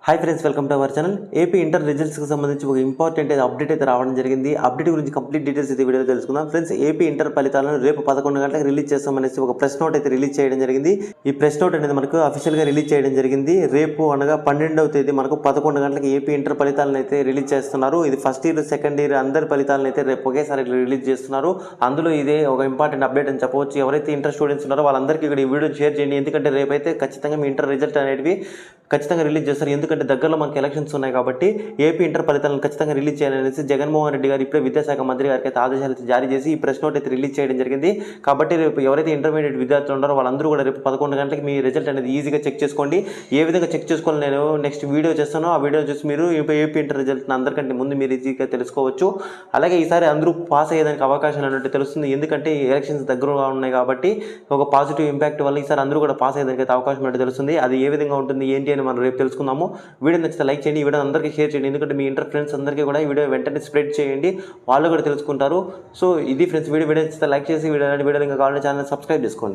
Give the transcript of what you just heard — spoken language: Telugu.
Hi friends, welcome to our channel. AP inter రిజల్ట్స్కి సంబంధించి ఒక ఇంపార్టెంట్ అప్డేట్ అయితే రావడం జరిగింది. అప్డేట్ గురించి కంప్లీట్ డీటెయిల్స్ అయితే వీడియోలో తెలుసుకుందాం. ఫ్రెండ్స్, ఏపీ ఇంటర్ ఫలితాలను రేపు 11 గంటలకు రిలీజ్ చేస్తామనేసి ఒక ప్రెస్ నోట్ అయితే రిలీజ్ చేయడం జరిగింది. ఈ ప్రెస్ నోట్ అనేది మనకు అఫీషియల్గా రిలీజ్ చేయడం జరిగింది. రేపు అనగా 12వ తేదీ మనకు 11 గంటలకు ఏపీ ఇంటర్ ఫలితాలను అయితే రిలీజ్ చేస్తున్నారు. ఇది ఫస్ట్ ఇయర్, సెకండ్ ఇయర్ అందరి ఫలితాలను అయితే రేపు ఒకేసారి రిలీజ్ చేస్తున్నారు. అందులో ఇదే ఒక ఇంపార్టెంట్ అప్డేట్ అని చెప్పవచ్చు. ఎవరైతే ఇంటర్ స్టూడెంట్స్ ఉన్నారో వాళ్ళందరికీ ఇక్కడ ఈ వీడియో షేర్ చేయండి. ఎందుకంటే రేపైతే ఖచ్చితంగా మీ ఇంటర్ రిజల్ట్ అనేవి ఖచ్చితంగా రిలీజ్ చేస్తారు. ఎందుకంటే దగ్గరలో మనకి ఎలక్షన్స్ ఉన్నాయి కాబట్టి ఏపీ ఇంటర్ ఫలితాలను ఖచ్చితంగా రిలీజ్ చేయాలనేసి జగన్మోహన్ రెడ్డి గారు ఇప్పుడే విద్యాశాఖ మంత్రి గారికి అయితే ఆదేశాలు జారీ చేసి ఈ ప్రెస్ నోట్ అయితే రిలీజ్ చేయడం జరిగింది. కాబట్టి రేపు ఎవరైతే ఇంటర్మీడియట్ విద్యార్థులు ఉన్నారో వాళ్ళందరూ కూడా రేపు 11 గంటలకు మీ రిజల్ట్ అనేది ఈజీగా చెక్ చేసుకోండి. ఏ విధంగా చెక్ చేసుకోవాలి నేను నెక్స్ట్ వీడియో చేస్తానో ఆ వీడియో చూసి మీరు ఏపీ ఇంటర్ రిజల్ట్ అందరికంటే ముందు మీరు ఈజీగా తెలుసుకోవచ్చు. అలాగే ఈసారి అందరూ పాస్ అయ్యేదానికి అవకాశాలు అన్నట్టు తెలుస్తుంది. ఎందుకంటే ఎలక్షన్స్ దగ్గరగా ఉన్నాయి కాబట్టి ఒక పాజిటివ్ ఇంపాక్ట్ వల్ల ఈసారి అందరూ కూడా పాస్ అయ్యేదానికి అయితే అవకాశం అన్నట్టు తెలుస్తుంది. అది ఏ విధంగా ఉంటుంది ఏంటి అని మనం రేపు తెలుసుకుందాము. వీడియో నచ్చితే లైక్ చేయండి, ఈ వీడియో అందరికీ షేర్ చేయండి. ఎందుకంటే మీ ఇంటర్ ఫ్రెండ్స్ అందరికీ కూడా ఈ వీడియో వెంటనే స్ప్రెడ్ చేయండి, వాళ్ళు కూడా తెలుసుకుంటారు. సో ఇది ఫ్రెండ్స్, వీడియో నచ్చితే లైక్ చేసి వీడియో ఇంకా కావాలంటే ఛానల్ సబ్స్క్రైబ్ చేసుకోండి.